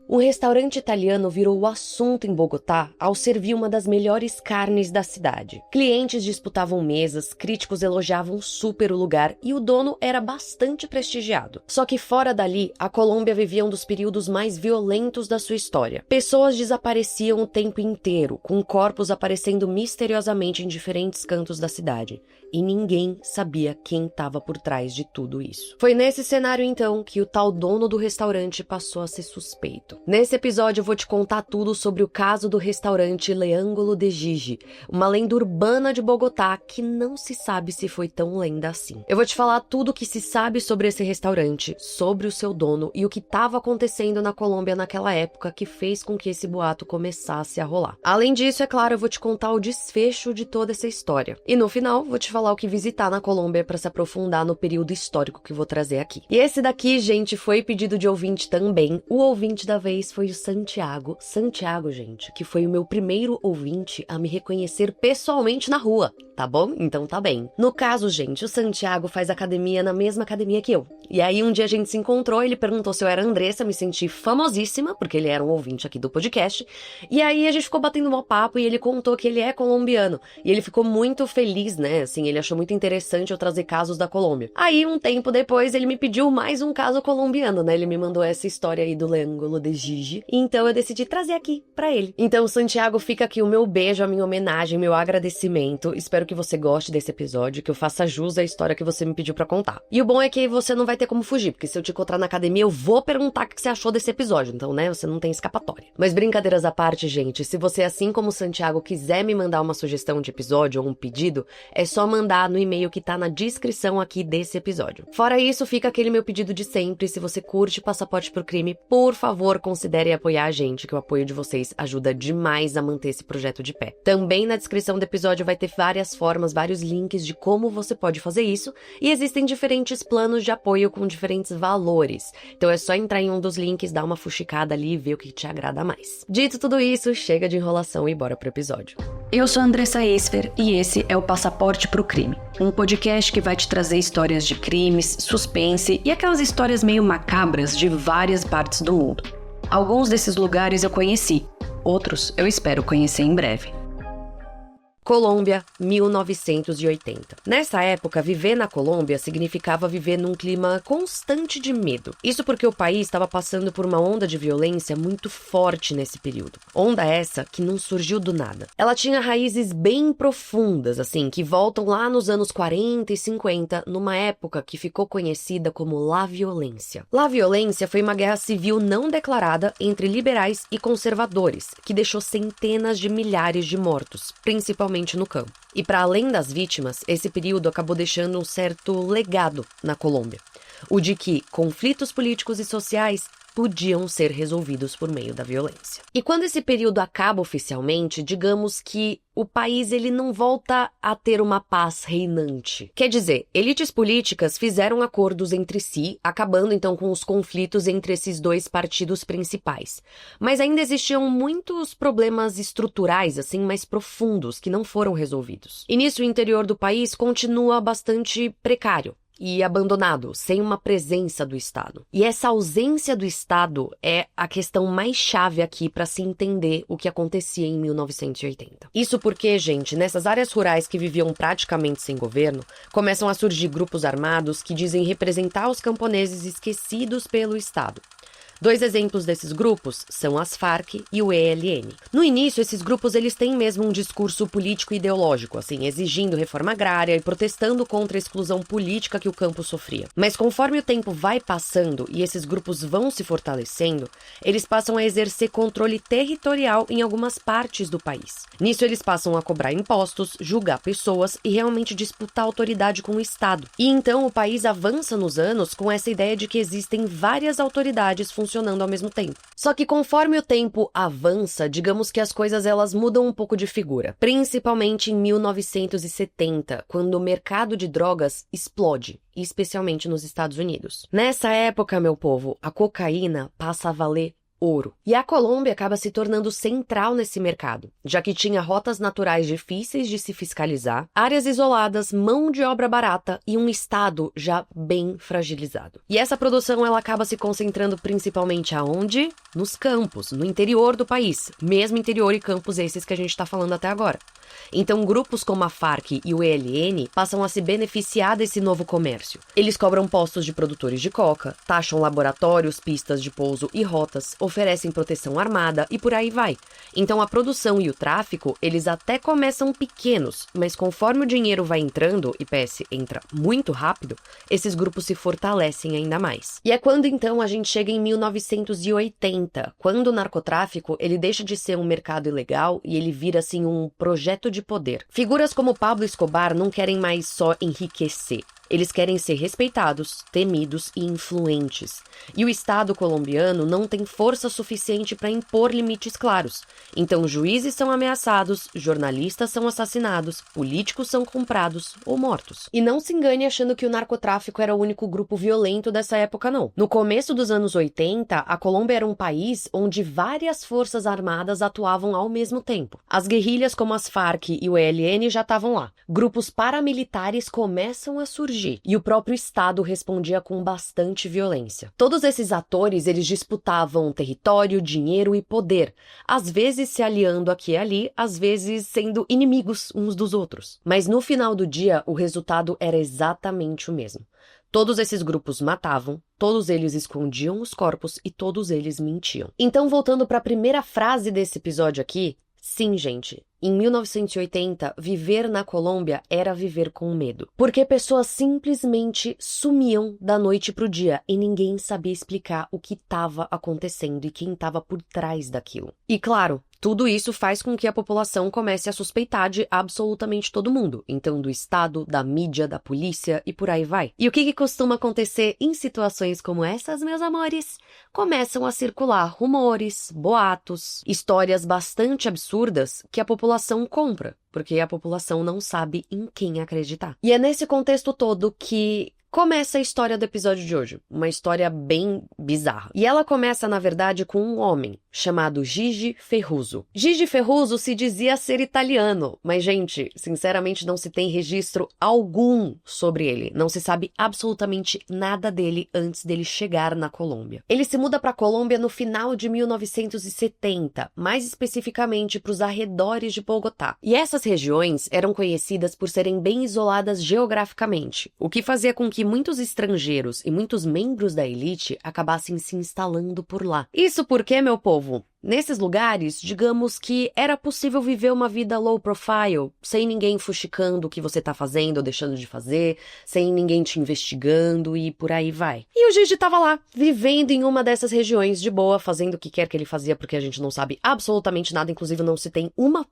Um restaurante italiano virou o assunto em Bogotá ao servir uma das melhores carnes da cidade. Clientes disputavam mesas, críticos elogiavam super o lugar e o dono era bastante prestigiado. Só que fora dali, a Colômbia vivia um dos períodos mais violentos da sua história. Pessoas desapareciam o tempo inteiro, com corpos aparecendo misteriosamente em diferentes cantos da cidade. E ninguém sabia quem estava por trás de tudo isso. Foi nesse cenário, então, que o tal dono do restaurante passou a ser suspeito. Nesse episódio eu vou te contar tudo sobre o caso do restaurante Le Ángulo de Gigi, uma lenda urbana de Bogotá que não se sabe se foi tão lenda assim. Eu vou te falar tudo o que se sabe sobre esse restaurante, sobre o seu dono e o que estava acontecendo na Colômbia naquela época que fez com que esse boato começasse a rolar. Além disso, é claro, eu vou te contar o desfecho de toda essa história. E no final, vou te falar o que visitar na Colômbia para se aprofundar no período histórico que vou trazer aqui. E esse daqui, gente, foi pedido de ouvinte também. O ouvinte da vez foi o Santiago. Santiago, gente, que foi o meu primeiro ouvinte a me reconhecer pessoalmente na rua, tá bom? Então tá bem. No caso, gente, o Santiago faz academia na mesma academia que eu. E aí um dia a gente se encontrou, ele perguntou se eu era Andressa, me senti famosíssima, porque ele era um ouvinte aqui do podcast. E aí a gente ficou batendo um papo e ele contou que ele é colombiano. E ele ficou muito feliz, né? Assim, ele achou muito interessante eu trazer casos da Colômbia. Aí, um tempo depois, ele me pediu mais um caso colombiano, né? Ele me mandou essa história aí do Le Ángulo de Gigi. Então eu decidi trazer aqui pra ele. Então, Santiago, fica aqui o meu beijo, a minha homenagem, meu agradecimento. Espero que você goste desse episódio, que eu faça jus à história que você me pediu pra contar. E o bom é que você não vai ter como fugir, porque se eu te encontrar na academia, eu vou perguntar o que você achou desse episódio. Então, né, você não tem escapatória. Mas brincadeiras à parte, gente, se você, assim como o Santiago, quiser me mandar uma sugestão de episódio ou um pedido, é só mandar no e-mail que tá na descrição aqui desse episódio. Fora isso, fica aquele meu pedido de sempre. Se você curte Passaporte pro Crime, por favor, considere apoiar a gente, que o apoio de vocês ajuda demais a manter esse projeto de pé. Também na descrição do episódio vai ter várias formas, vários links de como você pode fazer isso, e existem diferentes planos de apoio com diferentes valores. Então é só entrar em um dos links, dar uma fuxicada ali e ver o que te agrada mais. Dito tudo isso, chega de enrolação e bora pro episódio. Eu sou Andressa Esfer e esse é o Passaporte pro Crime, um podcast que vai te trazer histórias de crimes, suspense e aquelas histórias meio macabras de várias partes do mundo. Alguns desses lugares eu conheci, outros eu espero conhecer em breve. Colômbia, 1980. Nessa época, viver na Colômbia significava viver num clima constante de medo. Isso porque o país estava passando por uma onda de violência muito forte nesse período. Onda essa que não surgiu do nada. Ela tinha raízes bem profundas, assim, que voltam lá nos anos 40 e 50, numa época que ficou conhecida como La Violência. La Violência foi uma guerra civil não declarada entre liberais e conservadores, que deixou centenas de milhares de mortos, principalmente no campo. E para além das vítimas, esse período acabou deixando um certo legado na Colômbia, o de que conflitos políticos e sociais podiam ser resolvidos por meio da violência. E quando esse período acaba oficialmente, digamos que o país ele não volta a ter uma paz reinante. Quer dizer, elites políticas fizeram acordos entre si, acabando então com os conflitos entre esses dois partidos principais. Mas ainda existiam muitos problemas estruturais, assim, mais profundos, que não foram resolvidos. E nisso o interior do país continua bastante precário e abandonado, sem uma presença do Estado. E essa ausência do Estado é a questão mais chave aqui para se entender o que acontecia em 1980. Isso porque, gente, nessas áreas rurais que viviam praticamente sem governo, começam a surgir grupos armados que dizem representar os camponeses esquecidos pelo Estado. Dois exemplos desses grupos são as Farc e o ELN. No início, esses grupos eles têm mesmo um discurso político e ideológico, assim, exigindo reforma agrária e protestando contra a exclusão política que o campo sofria. Mas conforme o tempo vai passando e esses grupos vão se fortalecendo, eles passam a exercer controle territorial em algumas partes do país. Nisso, eles passam a cobrar impostos, julgar pessoas e realmente disputar autoridade com o Estado. E então o país avança nos anos com essa ideia de que existem várias autoridades funcionando ao mesmo tempo. Só que conforme o tempo avança, digamos que as coisas elas mudam um pouco de figura. Principalmente em 1970, quando o mercado de drogas explode, especialmente nos Estados Unidos. Nessa época, meu povo, a cocaína passa a valer ouro. E a Colômbia acaba se tornando central nesse mercado, já que tinha rotas naturais difíceis de se fiscalizar, áreas isoladas, mão de obra barata e um estado já bem fragilizado. E essa produção ela acaba se concentrando principalmente aonde? Nos campos, no interior do país, mesmo interior e campos esses que a gente está falando até agora. Então, grupos como a Farc e o ELN passam a se beneficiar desse novo comércio. Eles cobram postos de produtores de coca, taxam laboratórios, pistas de pouso e rotas, oferecem proteção armada e por aí vai. Então, a produção e o tráfico, eles até começam pequenos, mas conforme o dinheiro vai entrando, e PS entra muito rápido, esses grupos se fortalecem ainda mais. E é quando, então, a gente chega em 1980, quando o narcotráfico, ele deixa de ser um mercado ilegal e ele vira, assim, um projeto de poder. Figuras como Pablo Escobar não querem mais só enriquecer. Eles querem ser respeitados, temidos e influentes. E o Estado colombiano não tem força suficiente para impor limites claros. Então, juízes são ameaçados, jornalistas são assassinados, políticos são comprados ou mortos. E não se engane achando que o narcotráfico era o único grupo violento dessa época, não. No começo dos anos 80, a Colômbia era um país onde várias forças armadas atuavam ao mesmo tempo. As guerrilhas como as Farc e o ELN já estavam lá. Grupos paramilitares começam a surgir. E o próprio Estado respondia com bastante violência. Todos esses atores, eles disputavam território, dinheiro e poder, às vezes se aliando aqui e ali, às vezes sendo inimigos uns dos outros. Mas no final do dia, o resultado era exatamente o mesmo. Todos esses grupos matavam, todos eles escondiam os corpos e todos eles mentiam. Então, voltando para a primeira frase desse episódio aqui, sim, gente, em 1980, viver na Colômbia era viver com medo. Porque pessoas simplesmente sumiam da noite pro dia e ninguém sabia explicar o que estava acontecendo e quem estava por trás daquilo. E claro, tudo isso faz com que a população comece a suspeitar de absolutamente todo mundo. Então, do Estado, da mídia, da polícia e por aí vai. E o que costuma acontecer em situações como essas, meus amores? Começam a circular rumores, boatos, histórias bastante absurdas que a população compra, porque a população não sabe em quem acreditar. E é nesse contexto todo que começa a história do episódio de hoje, uma história bem bizarra. E ela começa, na verdade, com um homem chamado Gigi Ferruzzo. Gigi Ferruzzo se dizia ser italiano, mas, gente, sinceramente não se tem registro algum sobre ele. Não se sabe absolutamente nada dele antes dele chegar na Colômbia. Ele se muda para a Colômbia no final de 1970, mais especificamente para os arredores de Bogotá. E essas regiões eram conhecidas por serem bem isoladas geograficamente, o que fazia com que muitos estrangeiros e muitos membros da elite acabassem se instalando por lá. Isso porque, meu povo, nesses lugares, digamos que era possível viver uma vida low profile, sem ninguém fuxicando o que você tá fazendo ou deixando de fazer, sem ninguém te investigando e por aí vai. E o Gigi tava lá, vivendo em uma dessas regiões de boa, fazendo o que quer que ele fazia, porque a gente não sabe absolutamente nada, inclusive não se tem uma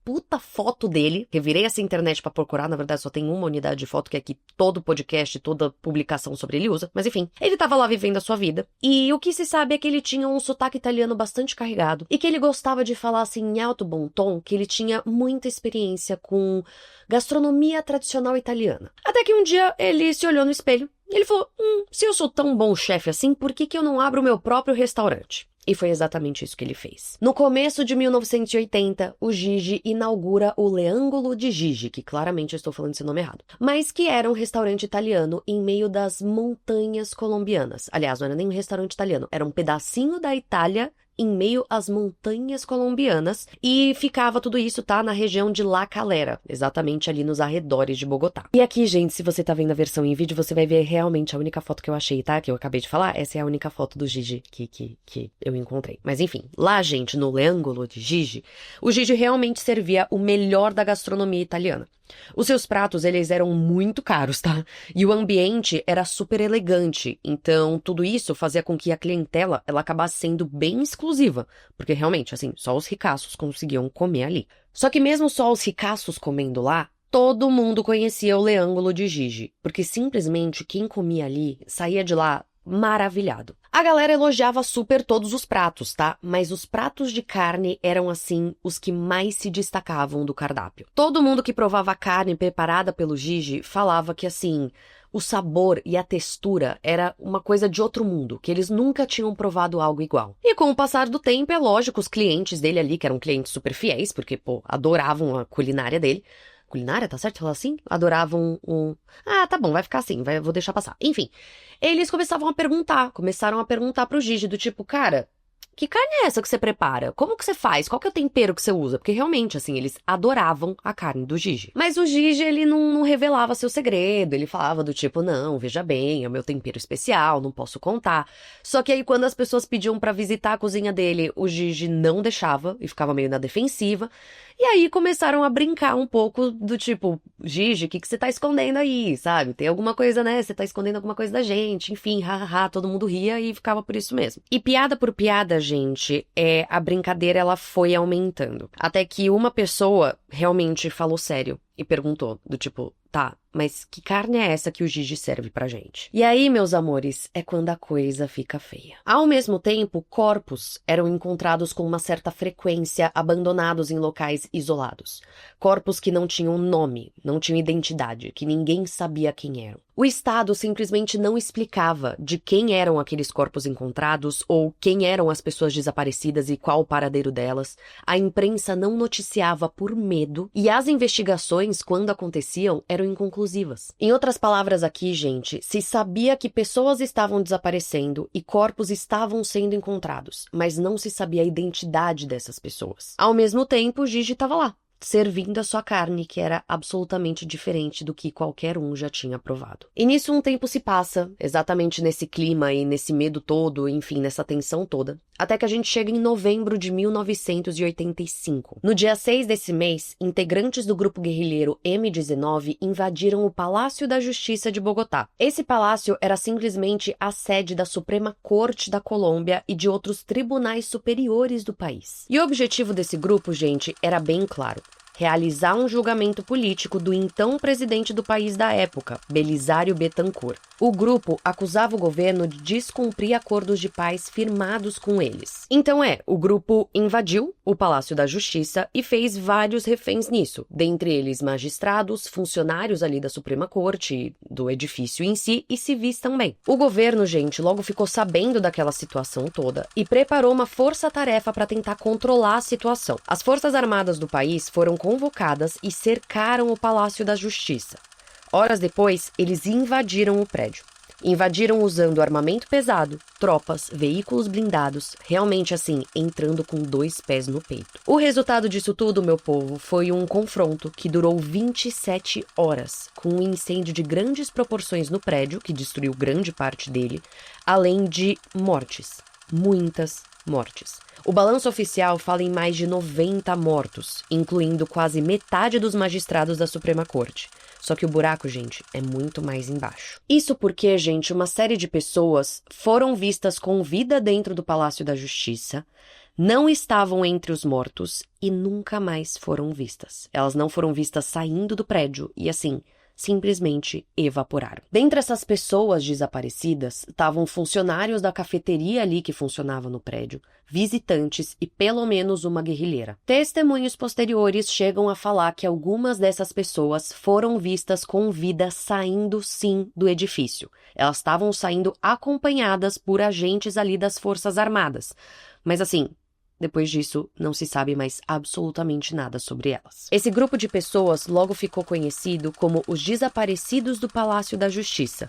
puta foto dele. Revirei essa internet pra procurar, na verdade só tem uma unidade de foto que é que todo podcast, toda publicação sobre ele usa. Mas enfim, ele tava lá vivendo a sua vida. E o que se sabe é que ele tinha um sotaque italiano bastante carregado e que ele gostava de falar assim em alto bom tom, que ele tinha muita experiência com gastronomia tradicional italiana. Até que um dia ele se olhou no espelho e ele falou, se eu sou tão bom chefe assim, por que eu não abro o meu próprio restaurante? E foi exatamente isso que ele fez. No começo de 1980, o Gigi inaugura o Le Angolo di Gigi, que claramente eu estou falando esse nome errado, mas que era um restaurante italiano em meio das montanhas colombianas. Aliás, não era nem um restaurante italiano, era um pedacinho da Itália em meio às montanhas colombianas, e ficava tudo isso, tá, na região de La Calera, exatamente ali nos arredores de Bogotá. E aqui, gente, se você tá vendo a versão em vídeo, você vai ver realmente a única foto que eu achei, tá, que eu acabei de falar, essa é a única foto do Gigi que eu encontrei. Mas enfim, lá, gente, no Le Angolo di Gigi, o Gigi realmente servia o melhor da gastronomia italiana. Os seus pratos, eles eram muito caros, tá? E o ambiente era super elegante, então tudo isso fazia com que a clientela, ela acabasse sendo bem exclusiva, porque realmente, assim, só os ricaços conseguiam comer ali. Só que mesmo só os ricaços comendo lá, todo mundo conhecia o Le Angolo di Gigi, porque simplesmente quem comia ali saía de lá maravilhado. A galera elogiava super todos os pratos, tá? Mas os pratos de carne eram, assim, os que mais se destacavam do cardápio. Todo mundo que provava a carne preparada pelo Gigi falava que, assim, o sabor e a textura era uma coisa de outro mundo, que eles nunca tinham provado algo igual. E com o passar do tempo, é lógico, os clientes dele ali, que eram clientes super fiéis, porque, adoravam a culinária dele. Culinária, tá certo falar assim? Adoravam Ah, tá bom, vai ficar assim, vou deixar passar. Enfim, eles começaram a perguntar pro Gigi, do tipo, cara, que carne é essa que você prepara? Como que você faz? Qual que é o tempero que você usa? Porque realmente, assim, eles adoravam a carne do Gigi. Mas o Gigi, ele não revelava seu segredo. Ele falava do tipo, não, veja bem, é o meu tempero especial, não posso contar. Só que aí, quando as pessoas pediam pra visitar a cozinha dele, o Gigi não deixava e ficava meio na defensiva. E aí começaram a brincar um pouco do tipo, Gigi, o que você tá escondendo aí, sabe? Tem alguma coisa, né? Você tá escondendo alguma coisa da gente. Enfim, hahaha, todo mundo ria e ficava por isso mesmo. E piada por piada, gente, a brincadeira ela foi aumentando. Até que uma pessoa realmente falou sério e perguntou, do tipo, tá, mas que carne é essa que o Gigi serve pra gente? E aí, meus amores, é quando a coisa fica feia. Ao mesmo tempo, corpos eram encontrados com uma certa frequência abandonados em locais isolados. Corpos que não tinham nome, não tinham identidade, que ninguém sabia quem eram. O Estado simplesmente não explicava de quem eram aqueles corpos encontrados ou quem eram as pessoas desaparecidas e qual o paradeiro delas. A imprensa não noticiava por medo e as investigações, quando aconteciam, eram inconclusivas. Em outras palavras aqui, gente, se sabia que pessoas estavam desaparecendo e corpos estavam sendo encontrados, mas não se sabia a identidade dessas pessoas. Ao mesmo tempo, Gigi estava lá, servindo a sua carne, que era absolutamente diferente do que qualquer um já tinha provado. E nisso um tempo se passa, exatamente nesse clima e nesse medo todo, enfim, nessa tensão toda, até que a gente chega em novembro de 1985. No dia 6 desse mês, integrantes do grupo guerrilheiro M19 invadiram o Palácio da Justiça de Bogotá. Esse palácio era simplesmente a sede da Suprema Corte da Colômbia e de outros tribunais superiores do país. E o objetivo desse grupo, gente, era bem claro: realizar um julgamento político do então presidente do país da época, Belisário Bettancourt. O grupo acusava o governo de descumprir acordos de paz firmados com eles. Então o grupo invadiu o Palácio da Justiça e fez vários reféns nisso, dentre eles magistrados, funcionários ali da Suprema Corte, do edifício em si e civis também. O governo, gente, logo ficou sabendo daquela situação toda e preparou uma força-tarefa para tentar controlar a situação. As Forças Armadas do país foram convocadas e cercaram o Palácio da Justiça. Horas depois, eles invadiram o prédio. Invadiram usando armamento pesado, tropas, veículos blindados, realmente assim, entrando com 2 pés no peito. O resultado disso tudo, meu povo, foi um confronto que durou 27 horas, com um incêndio de grandes proporções no prédio, que destruiu grande parte dele, além de mortes. Muitas mortes. O balanço oficial fala em mais de 90 mortos, incluindo quase metade dos magistrados da Suprema Corte. Só que o buraco, gente, é muito mais embaixo. Isso porque, gente, uma série de pessoas foram vistas com vida dentro do Palácio da Justiça, não estavam entre os mortos e nunca mais foram vistas. Elas não foram vistas saindo do prédio e, assim, simplesmente evaporaram. Dentre essas pessoas desaparecidas, estavam funcionários da cafeteria ali que funcionava no prédio, visitantes e pelo menos uma guerrilheira. Testemunhos posteriores chegam a falar que algumas dessas pessoas foram vistas com vida saindo sim do edifício. Elas estavam saindo acompanhadas por agentes ali das Forças Armadas. Mas assim, depois disso, não se sabe mais absolutamente nada sobre elas. Esse grupo de pessoas logo ficou conhecido como os desaparecidos do Palácio da Justiça.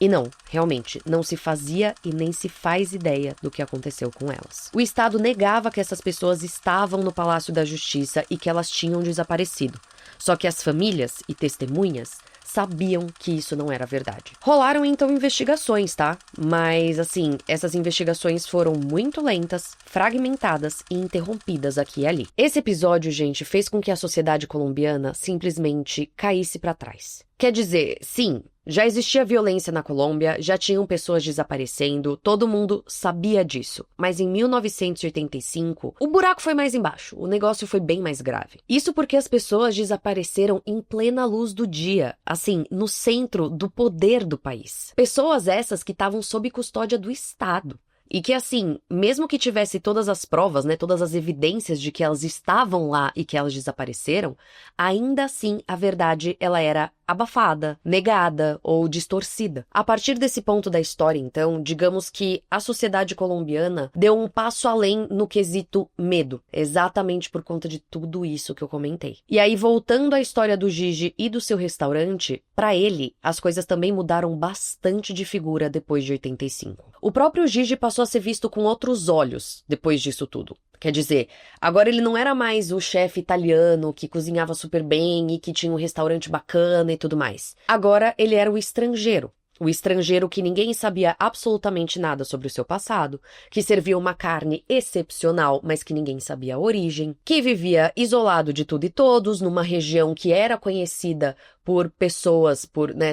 E não, realmente, não se fazia e nem se faz ideia do que aconteceu com elas. O Estado negava que essas pessoas estavam no Palácio da Justiça e que elas tinham desaparecido. Só que as famílias e testemunhas sabiam que isso não era verdade. Rolaram então investigações, tá? Mas assim, essas investigações foram muito lentas, fragmentadas e interrompidas aqui e ali. Esse episódio, gente, fez com que a sociedade colombiana simplesmente caísse para trás. Quer dizer, sim, já existia violência na Colômbia, já tinham pessoas desaparecendo, todo mundo sabia disso. Mas em 1985, o buraco foi mais embaixo, o negócio foi bem mais grave. Isso porque as pessoas desapareceram em plena luz do dia, assim, no centro do poder do país. Pessoas essas que estavam sob custódia do Estado. E que, assim, mesmo que tivesse todas as provas, né, todas as evidências de que elas estavam lá e que elas desapareceram, ainda assim a verdade, ela era abafada, negada ou distorcida. A partir desse ponto da história, então, digamos que a sociedade colombiana deu um passo além no quesito medo, exatamente por conta de tudo isso que eu comentei. E aí, voltando à história do Gigi e do seu restaurante, para ele, as coisas também mudaram bastante de figura depois de 85. O próprio Gigi passou a ser visto com outros olhos depois disso tudo. Quer dizer, agora ele não era mais o chefe italiano que cozinhava super bem e que tinha um restaurante bacana e tudo mais. Agora ele era o estrangeiro. O estrangeiro que ninguém sabia absolutamente nada sobre o seu passado, que servia uma carne excepcional, mas que ninguém sabia a origem, que vivia isolado de tudo e todos, numa região que era conhecida por pessoas,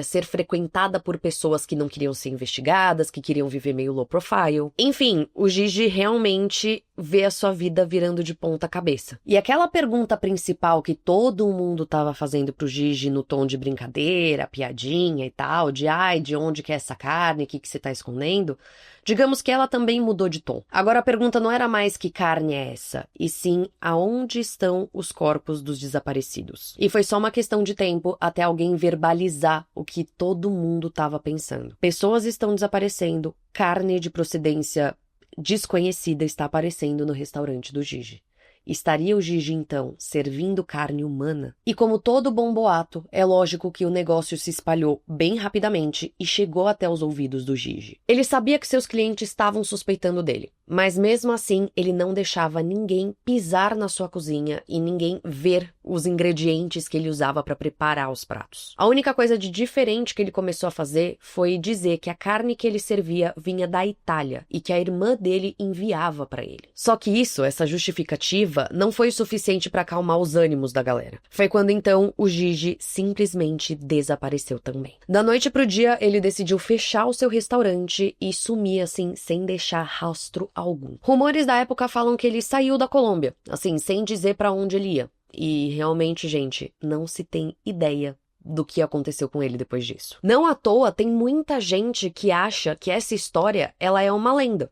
ser frequentada por pessoas que não queriam ser investigadas, que queriam viver meio low profile. Enfim, o Gigi realmente vê a sua vida virando de ponta cabeça. E aquela pergunta principal que todo mundo tava fazendo pro Gigi no tom de brincadeira, piadinha e tal, de onde que é essa carne, o que você tá escondendo? Digamos que ela também mudou de tom. Agora a pergunta não era mais que carne é essa, e sim aonde estão os corpos dos desaparecidos. E foi só uma questão de tempo até alguém verbalizar o que todo mundo estava pensando. Pessoas estão desaparecendo, carne de procedência desconhecida está aparecendo no restaurante do Gigi. Estaria o Gigi, então, servindo carne humana? E como todo bom boato, é lógico que o negócio se espalhou bem rapidamente e chegou até os ouvidos do Gigi. Ele sabia que seus clientes estavam suspeitando dele, mas mesmo assim ele não deixava ninguém pisar na sua cozinha e ninguém ver os ingredientes que ele usava para preparar os pratos. A única coisa de diferente que ele começou a fazer foi dizer que a carne que ele servia vinha da Itália e que a irmã dele enviava para ele. Só que isso, essa justificativa, não foi o suficiente para acalmar os ânimos da galera. Foi quando então o Gigi simplesmente desapareceu também. Da noite pro dia, ele decidiu fechar o seu restaurante e sumir assim, sem deixar rastro algum. Rumores da época falam que ele saiu da Colômbia, assim, sem dizer para onde ele ia. E realmente, gente, não se tem ideia do que aconteceu com ele depois disso. Não à toa, tem muita gente que acha que essa história, ela é uma lenda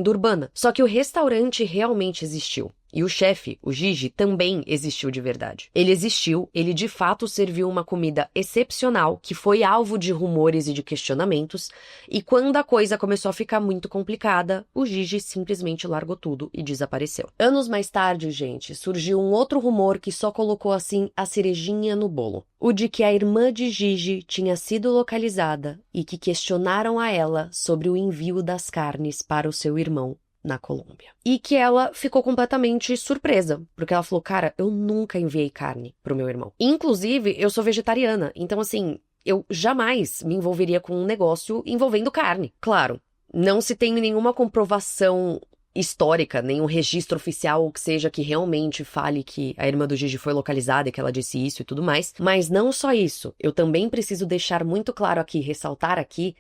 urbana. Só que o restaurante realmente existiu. E o chefe, o Gigi, também existiu de verdade. Ele existiu, ele de fato serviu uma comida excepcional, que foi alvo de rumores e de questionamentos, e quando a coisa começou a ficar muito complicada, o Gigi simplesmente largou tudo e desapareceu. Anos mais tarde, gente, surgiu um outro rumor que só colocou assim a cerejinha no bolo. O de que a irmã de Gigi tinha sido localizada e que questionaram a ela sobre o envio das carnes para o seu irmão na Colômbia. E que ela ficou completamente surpresa, porque ela falou, cara, eu nunca enviei carne pro meu irmão. Inclusive, eu sou vegetariana, então assim, eu jamais me envolveria com um negócio envolvendo carne. Claro, não se tem nenhuma comprovação histórica, nenhum registro oficial ou que seja que realmente fale que a irmã do Gigi foi localizada e que ela disse isso e tudo mais. Mas não só isso, eu também preciso deixar muito claro aqui, ressaltar aqui,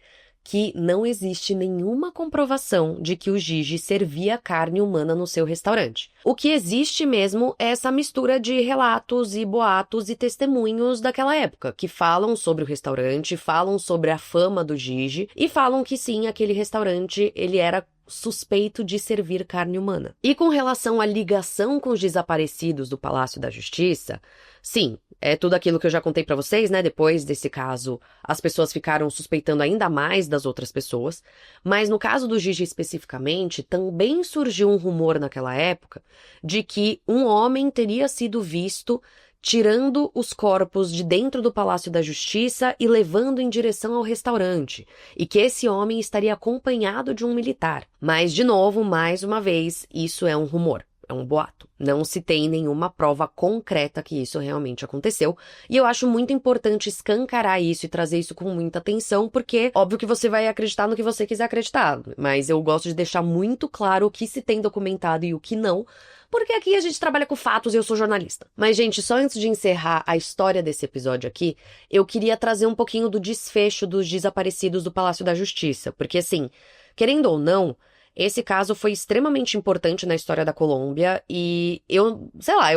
que não existe nenhuma comprovação de que o Gigi servia carne humana no seu restaurante. O que existe mesmo é essa mistura de relatos e boatos e testemunhos daquela época, que falam sobre o restaurante, falam sobre a fama do Gigi e falam que sim, aquele restaurante, ele era suspeito de servir carne humana. E com relação à ligação com os desaparecidos do Palácio da Justiça, sim, é tudo aquilo que eu já contei pra vocês, né? Depois desse caso, as pessoas ficaram suspeitando ainda mais das outras pessoas, mas no caso do Gigi especificamente, também surgiu um rumor naquela época de que um homem teria sido visto tirando os corpos de dentro do Palácio da Justiça e levando em direção ao restaurante, e que esse homem estaria acompanhado de um militar. Mas, de novo, mais uma vez, isso é um rumor. é um boato. Não se tem nenhuma prova concreta que isso realmente aconteceu. E eu acho muito importante escancarar isso e trazer isso com muita atenção, porque óbvio que você vai acreditar no que você quiser acreditar, mas eu gosto de deixar muito claro o que se tem documentado e o que não, porque aqui a gente trabalha com fatos e eu sou jornalista. Mas, gente, só antes de encerrar a história desse episódio aqui, eu queria trazer um pouquinho do desfecho dos desaparecidos do Palácio da Justiça, porque assim, querendo ou não, esse caso foi extremamente importante na história da Colômbia e eu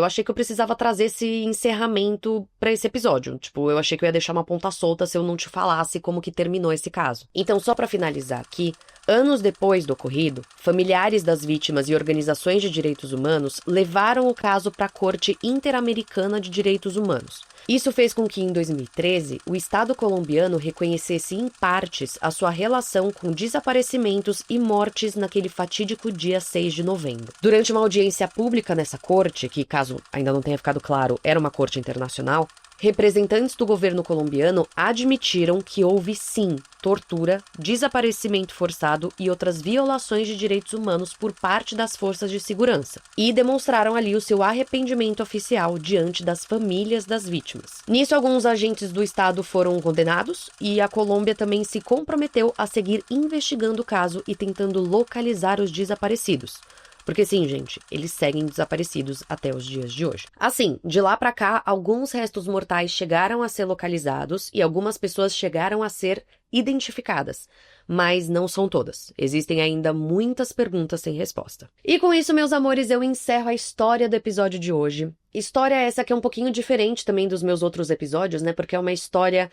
achei que eu precisava trazer esse encerramento pra esse episódio. Tipo, eu achei que eu ia deixar uma ponta solta se eu não te falasse como que terminou esse caso. Então, só pra finalizar aqui, anos depois do ocorrido, familiares das vítimas e organizações de direitos humanos levaram o caso para a Corte Interamericana de Direitos Humanos. Isso fez com que, em 2013, o Estado colombiano reconhecesse em partes a sua relação com desaparecimentos e mortes naquele fatídico dia 6 de novembro. Durante uma audiência pública nessa corte, que, caso ainda não tenha ficado claro, era uma corte internacional, representantes do governo colombiano admitiram que houve, sim, tortura, desaparecimento forçado e outras violações de direitos humanos por parte das forças de segurança, e demonstraram ali o seu arrependimento oficial diante das famílias das vítimas. Nisso, alguns agentes do Estado foram condenados e a Colômbia também se comprometeu a seguir investigando o caso e tentando localizar os desaparecidos. Porque sim, gente, eles seguem desaparecidos até os dias de hoje. Assim, de lá pra cá, alguns restos mortais chegaram a ser localizados e algumas pessoas chegaram a ser identificadas. Mas não são todas. Existem ainda muitas perguntas sem resposta. E com isso, meus amores, eu encerro a história do episódio de hoje. História essa que é um pouquinho diferente também dos meus outros episódios, né? Porque é uma história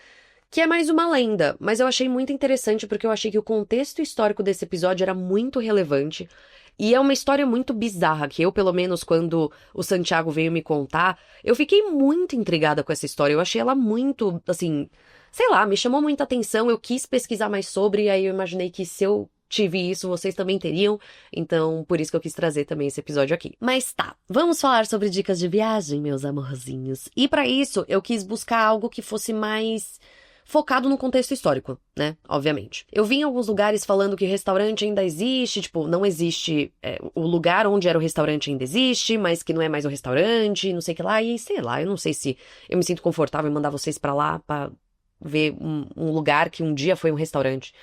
que é mais uma lenda, mas eu achei muito interessante porque eu achei que o contexto histórico desse episódio era muito relevante. E é uma história muito bizarra, que eu, pelo menos, quando o Santiago veio me contar, eu fiquei muito intrigada com essa história. Eu achei ela muito, assim, sei lá, me chamou muita atenção, eu quis pesquisar mais sobre, e aí eu imaginei que se eu tive isso, vocês também teriam, então por isso que eu quis trazer também esse episódio aqui. Mas tá, vamos falar sobre dicas de viagem, meus amorzinhos. E pra isso, eu quis buscar algo que fosse mais focado no contexto histórico, né? Obviamente. Eu vi em alguns lugares falando que o restaurante ainda existe, tipo, não existe, o lugar onde era o restaurante ainda existe, mas que não é mais o restaurante, não sei o que lá, e sei lá, eu não sei se eu me sinto confortável em mandar vocês pra lá pra ver um lugar que um dia foi um restaurante.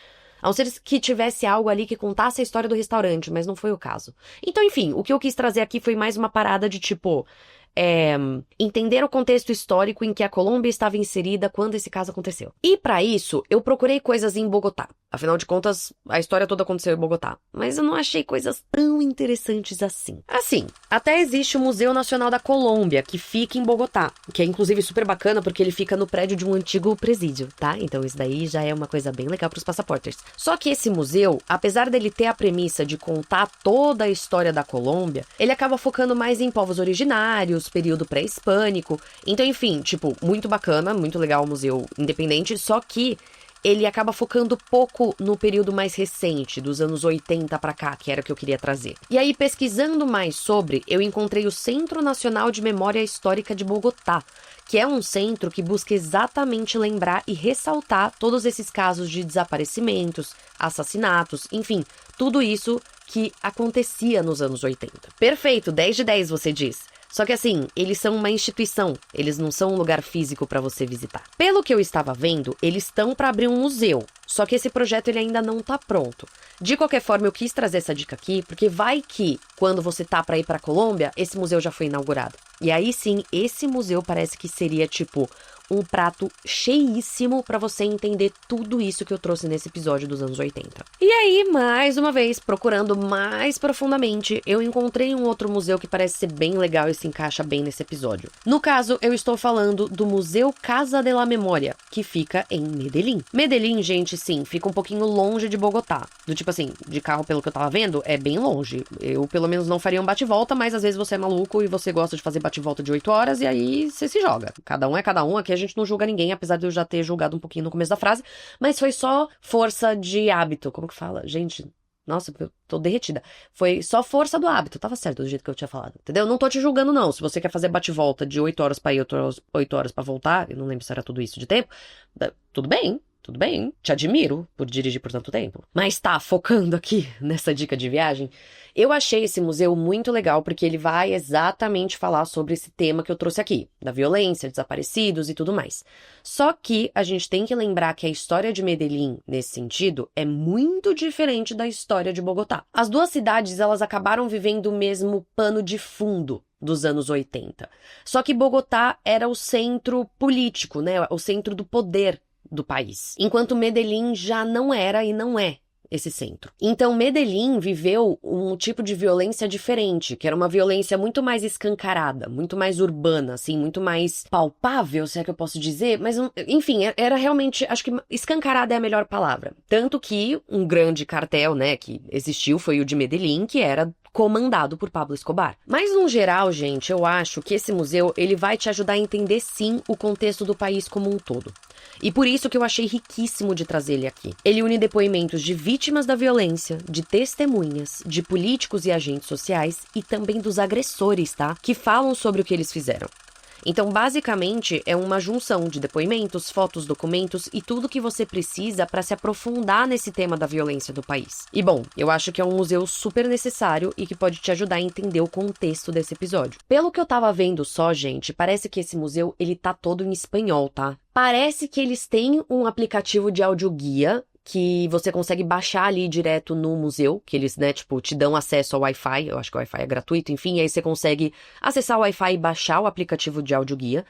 A não ser que tivesse algo ali que contasse a história do restaurante, mas não foi o caso. Então, enfim, o que eu quis trazer aqui foi mais uma parada de tipo, entender o contexto histórico em que a Colômbia estava inserida quando esse caso aconteceu. E pra isso, eu procurei coisas em Bogotá. Afinal de contas, a história toda aconteceu em Bogotá. Mas eu não achei coisas tão interessantes assim. Assim, até existe o Museu Nacional da Colômbia, que fica em Bogotá. Que é inclusive super bacana, porque ele fica no prédio de um antigo presídio, tá? Então isso daí já é uma coisa bem legal pros passaportes. Só que esse museu, apesar dele ter a premissa de contar toda a história da Colômbia, ele acaba focando mais em povos originários, período pré-hispânico. Então, enfim, tipo, muito bacana, muito legal o museu independente, só que ele acaba focando pouco no período mais recente, dos anos 80 pra cá, que era o que eu queria trazer. E aí, pesquisando mais sobre, eu encontrei o Centro Nacional de Memória Histórica de Bogotá, que é um centro que busca exatamente lembrar e ressaltar todos esses casos de desaparecimentos, assassinatos, enfim, tudo isso que acontecia nos anos 80. Perfeito, 10 de 10, você diz. Só que assim, eles são uma instituição, eles não são um lugar físico para você visitar. Pelo que eu estava vendo, eles estão para abrir um museu, só que esse projeto ele ainda não tá pronto. De qualquer forma, eu quis trazer essa dica aqui, porque vai que, quando você tá para ir para Colômbia, esse museu já foi inaugurado. E aí sim, esse museu parece que seria tipo um prato cheíssimo para você entender tudo isso que eu trouxe nesse episódio dos anos 80. E aí, mais uma vez, procurando mais profundamente, eu encontrei um outro museu que parece ser bem legal e se encaixa bem nesse episódio. No caso, eu estou falando do Museu Casa de la Memória, que fica em Medellín. Medellín, gente, sim, fica um pouquinho longe de Bogotá. Do tipo assim, de carro, pelo que eu tava vendo, é bem longe. Eu, pelo menos, não faria um bate-volta, mas às vezes você é maluco e você gosta de fazer bate-volta de 8 horas e aí você se joga. Cada um é cada um, aqui a gente não julga ninguém, apesar de eu já ter julgado um pouquinho no começo da frase, mas foi só força de hábito. Como que fala? Gente, nossa, eu tô derretida. Foi só força do hábito, tava certo do jeito que eu tinha falado, entendeu? Não tô te julgando, não. Se você quer fazer bate-volta de 8 horas pra ir, 8 horas pra voltar, eu não lembro se era tudo isso de tempo, tudo bem, tudo bem, te admiro por dirigir por tanto tempo. Mas tá, focando aqui nessa dica de viagem, eu achei esse museu muito legal porque ele vai exatamente falar sobre esse tema que eu trouxe aqui, da violência, desaparecidos e tudo mais. Só que a gente tem que lembrar que a história de Medellín, nesse sentido, é muito diferente da história de Bogotá. As duas cidades, elas acabaram vivendo o mesmo pano de fundo dos anos 80. Só que Bogotá era o centro político, né? O centro do poder do país. Enquanto Medellín já não era e não é esse centro. Então, Medellín viveu um tipo de violência diferente, que era uma violência muito mais escancarada, muito mais urbana, assim, muito mais palpável, se é que eu posso dizer, mas, enfim, era realmente, acho que escancarada é a melhor palavra. Tanto que um grande cartel, né, que existiu foi o de Medellín, que era comandado por Pablo Escobar. Mas, no geral, gente, eu acho que esse museu, ele vai te ajudar a entender, sim, o contexto do país como um todo. E por isso que eu achei riquíssimo de trazer ele aqui. Ele une depoimentos de vítimas da violência, de testemunhas, de políticos e agentes sociais e também dos agressores, tá? Que falam sobre o que eles fizeram. Então, basicamente, é uma junção de depoimentos, fotos, documentos e tudo que você precisa para se aprofundar nesse tema da violência do país. E bom, eu acho que é um museu super necessário e que pode te ajudar a entender o contexto desse episódio. Pelo que eu tava vendo só, gente, parece que esse museu, ele tá todo em espanhol, tá? Parece que eles têm um aplicativo de audioguia que você consegue baixar ali direto no museu, que eles, né, tipo, te dão acesso ao Wi-Fi, eu acho que o Wi-Fi é gratuito, enfim, e aí você consegue acessar o Wi-Fi e baixar o aplicativo de audioguia.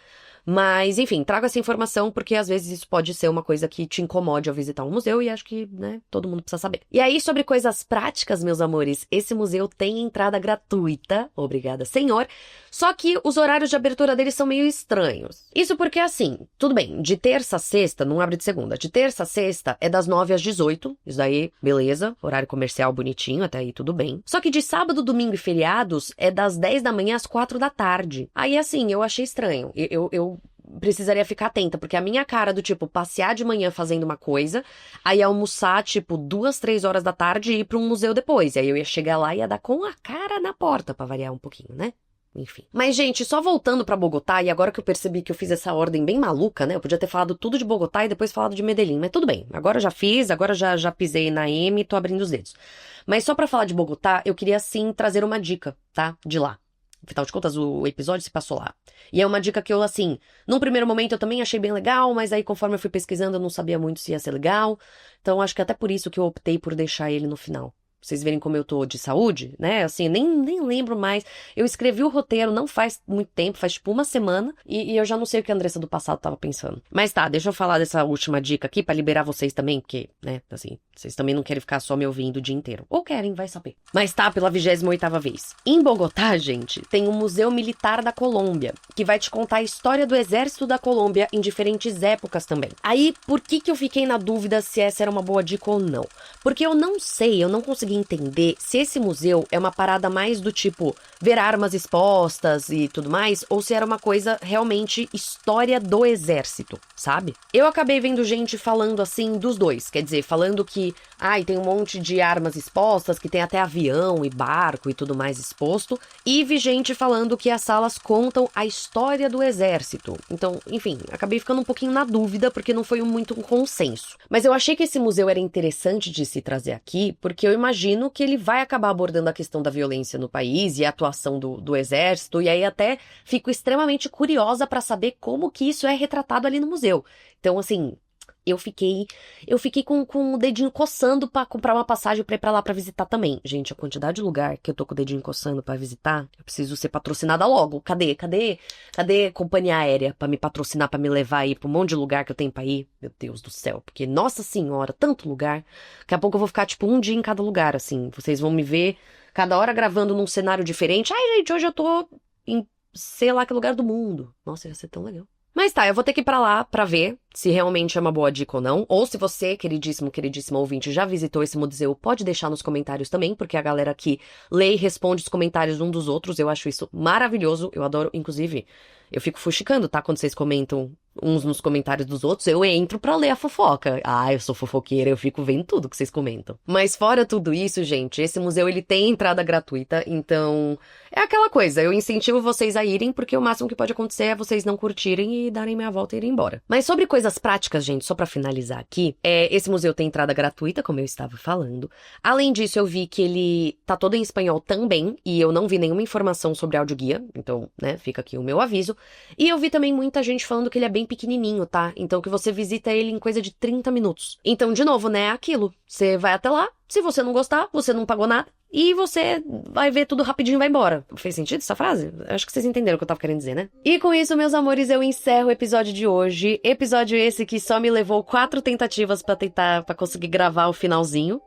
Mas, enfim, trago essa informação porque às vezes isso pode ser uma coisa que te incomode ao visitar um museu e acho que, né, todo mundo precisa saber. E aí, sobre coisas práticas, meus amores, esse museu tem entrada gratuita, obrigada, senhor, só que os horários de abertura deles são meio estranhos. Isso porque, assim, tudo bem, de terça a sexta, não abre de segunda, de terça a sexta é das 9 às 18, isso daí, beleza, horário comercial bonitinho, até aí tudo bem. Só que de sábado, domingo e feriados é das 10 da manhã às 4 da tarde. Aí, assim, eu achei estranho, eu precisaria ficar atenta, porque a minha cara do tipo, passear de manhã fazendo uma coisa, aí almoçar, tipo, 2, 3 horas da tarde e ir pra um museu depois. Aí eu ia chegar lá e ia dar com a cara na porta, pra variar um pouquinho, né? Enfim. Mas, gente, só voltando pra Bogotá, e agora que eu percebi que eu fiz essa ordem bem maluca, né? Eu podia ter falado tudo de Bogotá e depois falado de Medellín, mas tudo bem. Agora eu já fiz, agora já pisei na M e tô abrindo os dedos. Mas só pra falar de Bogotá, eu queria, sim, trazer uma dica, tá? De lá. Afinal de contas, o episódio se passou lá. E é uma dica que eu, assim, num primeiro momento eu também achei bem legal, mas aí conforme eu fui pesquisando eu não sabia muito se ia ser legal. Então acho que até por isso que eu optei por deixar ele no final. Vocês verem como eu tô de saúde, né? Assim, nem lembro mais. Eu escrevi o roteiro não faz muito tempo, faz tipo uma semana, e eu já não sei o que a Andressa do passado tava pensando. Mas tá, deixa eu falar dessa última dica aqui pra liberar vocês também, porque, né, assim, vocês também não querem ficar só me ouvindo o dia inteiro. Ou querem, vai saber. Mas tá, pela 28ª vez. Em Bogotá, gente, tem o Museu Militar da Colômbia, que vai te contar a história do exército da Colômbia em diferentes épocas também. Aí, por que eu fiquei na dúvida se essa era uma boa dica ou não? Porque eu não sei, eu não consegui entender se esse museu é uma parada mais do tipo ver armas expostas e tudo mais, ou se era uma coisa realmente história do exército, sabe? Eu acabei vendo gente falando assim dos dois, quer dizer, falando que tem um monte de armas expostas, que tem até avião e barco e tudo mais exposto, e vi gente falando que as salas contam a história do exército. Então, enfim, acabei ficando um pouquinho na dúvida, porque não foi muito um consenso. Mas eu achei que esse museu era interessante de se trazer aqui, porque eu imagino que ele vai acabar abordando a questão da violência no país e a atuação do exército, e aí até fico extremamente curiosa pra saber como que isso é retratado ali no museu. Então, assim, eu fiquei com o dedinho coçando pra comprar uma passagem pra ir pra lá pra visitar também. Gente, a quantidade de lugar que eu tô com o dedinho coçando pra visitar, eu preciso ser patrocinada logo. Cadê companhia aérea pra me patrocinar, pra me levar aí pra um monte de lugar que eu tenho pra ir? Meu Deus do céu, porque, nossa senhora, tanto lugar. Daqui a pouco eu vou ficar, tipo, um dia em cada lugar, assim. Vocês vão me ver cada hora gravando num cenário diferente. Ai, gente, hoje eu tô em sei lá que lugar do mundo. Nossa, ia ser tão legal. Mas tá, eu vou ter que ir pra lá pra ver se realmente é uma boa dica ou não. Ou se você, queridíssimo ouvinte, já visitou esse museu, pode deixar nos comentários também, porque a galera aqui lê e responde os comentários um dos outros. Eu acho isso maravilhoso, eu adoro. Inclusive, eu fico fuxicando, tá? Quando vocês comentam uns nos comentários dos outros, eu entro pra ler a fofoca. Ah, eu sou fofoqueira, eu fico vendo tudo que vocês comentam. Mas fora tudo isso, gente, esse museu, ele tem entrada gratuita, então é aquela coisa, eu incentivo vocês a irem, porque o máximo que pode acontecer é vocês não curtirem e darem meia volta e irem embora. Mas sobre coisas práticas, gente, só pra finalizar aqui, esse museu tem entrada gratuita, como eu estava falando. Além disso, eu vi que ele tá todo em espanhol também, e eu não vi nenhuma informação sobre audioguia, então, né, fica aqui o meu aviso. E eu vi também muita gente falando que ele é bem pequenininho, tá? Então que você visita ele em coisa de 30 minutos. Então, de novo, né, é aquilo. Você vai até lá, se você não gostar, você não pagou nada, e você vai ver tudo rapidinho e vai embora. Fez sentido essa frase? Acho que vocês entenderam o que eu tava querendo dizer, né? E com isso, meus amores, eu encerro o episódio de hoje. Episódio esse que só me levou 4 tentativas pra conseguir gravar o finalzinho.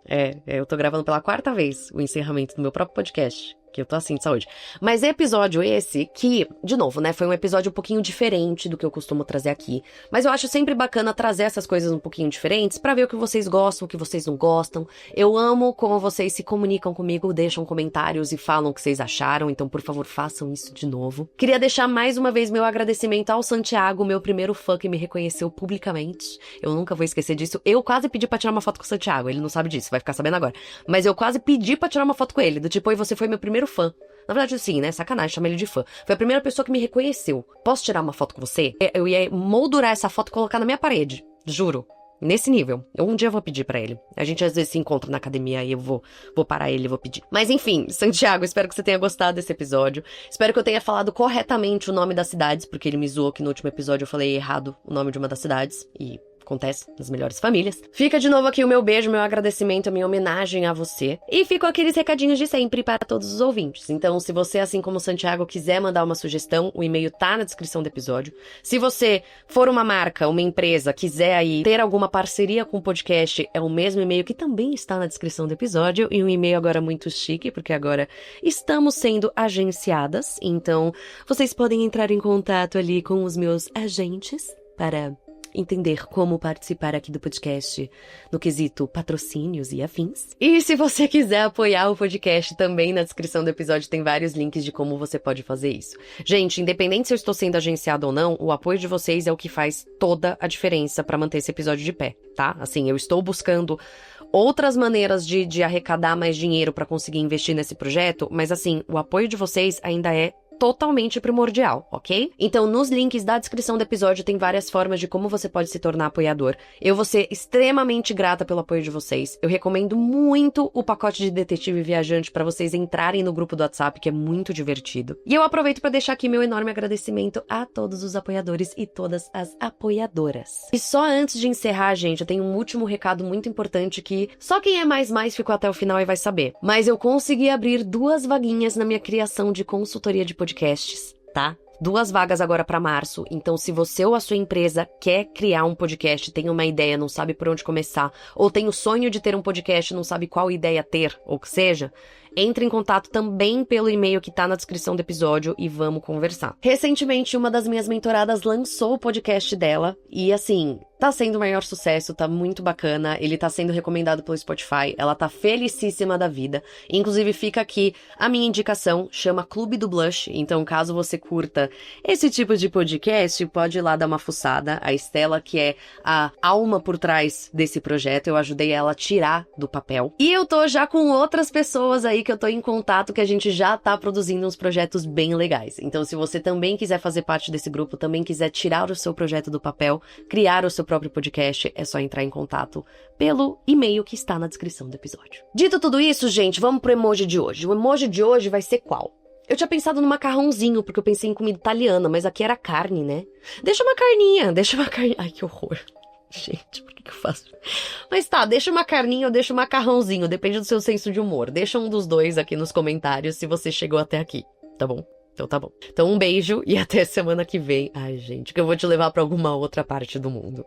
Eu tô gravando pela 4ª vez o encerramento do meu próprio podcast. Que eu tô assim de saúde. Mas episódio esse que, de novo, né, foi um episódio um pouquinho diferente do que eu costumo trazer aqui. Mas eu acho sempre bacana trazer essas coisas um pouquinho diferentes pra ver o que vocês gostam, o que vocês não gostam. Eu amo como vocês se comunicam comigo, deixam comentários e falam o que vocês acharam, então por favor façam isso de novo. Queria deixar mais uma vez meu agradecimento ao Santiago, meu primeiro fã que me reconheceu publicamente. Eu nunca vou esquecer disso. Eu quase pedi pra tirar uma foto com o Santiago, ele não sabe disso, vai ficar sabendo agora. Mas eu quase pedi pra tirar uma foto com ele, do tipo, oi, você foi meu primeiro fã. Na verdade, assim, né? Sacanagem, chamar ele de fã. Foi a primeira pessoa que me reconheceu. Posso tirar uma foto com você? Eu ia moldurar essa foto e colocar na minha parede. Juro. Nesse nível. Um dia eu vou pedir pra ele. A gente às vezes se encontra na academia e eu vou parar ele e vou pedir. Mas enfim, Santiago, espero que você tenha gostado desse episódio. Espero que eu tenha falado corretamente o nome das cidades, porque ele me zoou que no último episódio eu falei errado o nome de uma das cidades. E acontece nas melhores famílias. Fica de novo aqui o meu beijo, meu agradecimento, a minha homenagem a você. E ficam aqueles recadinhos de sempre para todos os ouvintes. Então, se você, assim como o Santiago, quiser mandar uma sugestão, o e-mail tá na descrição do episódio. Se você for uma marca, uma empresa, quiser aí ter alguma parceria com o podcast, é o mesmo e-mail que também está na descrição do episódio. E um e-mail agora muito chique, porque agora estamos sendo agenciadas. Então, vocês podem entrar em contato ali com os meus agentes para entender como participar aqui do podcast no quesito patrocínios e afins. E se você quiser apoiar o podcast, também na descrição do episódio tem vários links de como você pode fazer isso. Gente, independente se eu estou sendo agenciado ou não, o apoio de vocês é o que faz toda a diferença para manter esse episódio de pé, tá? Assim, eu estou buscando outras maneiras de arrecadar mais dinheiro para conseguir investir nesse projeto, mas assim, o apoio de vocês ainda é totalmente primordial, ok? Então, nos links da descrição do episódio tem várias formas de como você pode se tornar apoiador. Eu vou ser extremamente grata pelo apoio de vocês. Eu recomendo muito o pacote de Detetive Viajante para vocês entrarem no grupo do WhatsApp, que é muito divertido. E eu aproveito para deixar aqui meu enorme agradecimento a todos os apoiadores e todas as apoiadoras. E só antes de encerrar, gente, eu tenho um último recado muito importante que só quem é mais ficou até o final e vai saber. Mas eu consegui abrir 2 vaguinhas na minha criação de consultoria de podcasts, tá? 2 vagas agora para março, então se você ou a sua empresa quer criar um podcast, tem uma ideia, não sabe por onde começar, ou tem o sonho de ter um podcast, não sabe qual ideia ter, ou que seja, entre em contato também pelo e-mail que tá na descrição do episódio e vamos conversar. Recentemente, uma das minhas mentoradas lançou o podcast dela e, assim, tá sendo o maior sucesso, tá muito bacana, ele tá sendo recomendado pelo Spotify, ela tá felicíssima da vida. Inclusive, fica aqui a minha indicação, chama Clube do Blush, então caso você curta esse tipo de podcast, pode ir lá dar uma fuçada. A Estela, que é a alma por trás desse projeto, eu ajudei ela a tirar do papel. E eu tô já com outras pessoas aí que eu tô em contato, que a gente já tá produzindo uns projetos bem legais. Então, se você também quiser fazer parte desse grupo, também quiser tirar o seu projeto do papel, criar o seu próprio podcast, é só entrar em contato pelo e-mail que está na descrição do episódio. Dito tudo isso, gente, vamos pro emoji de hoje. O emoji de hoje vai ser qual? Eu tinha pensado no macarrãozinho, porque eu pensei em comida italiana, mas aqui era carne, né? Deixa uma carninha. Ai, que horror. Gente, por que eu faço? Mas tá, deixa uma carninha ou deixa um macarrãozinho, depende do seu senso de humor. Deixa um dos dois aqui nos comentários se você chegou até aqui, tá bom? Então tá bom. Então um beijo e até semana que vem. Ai, gente, que eu vou te levar pra alguma outra parte do mundo.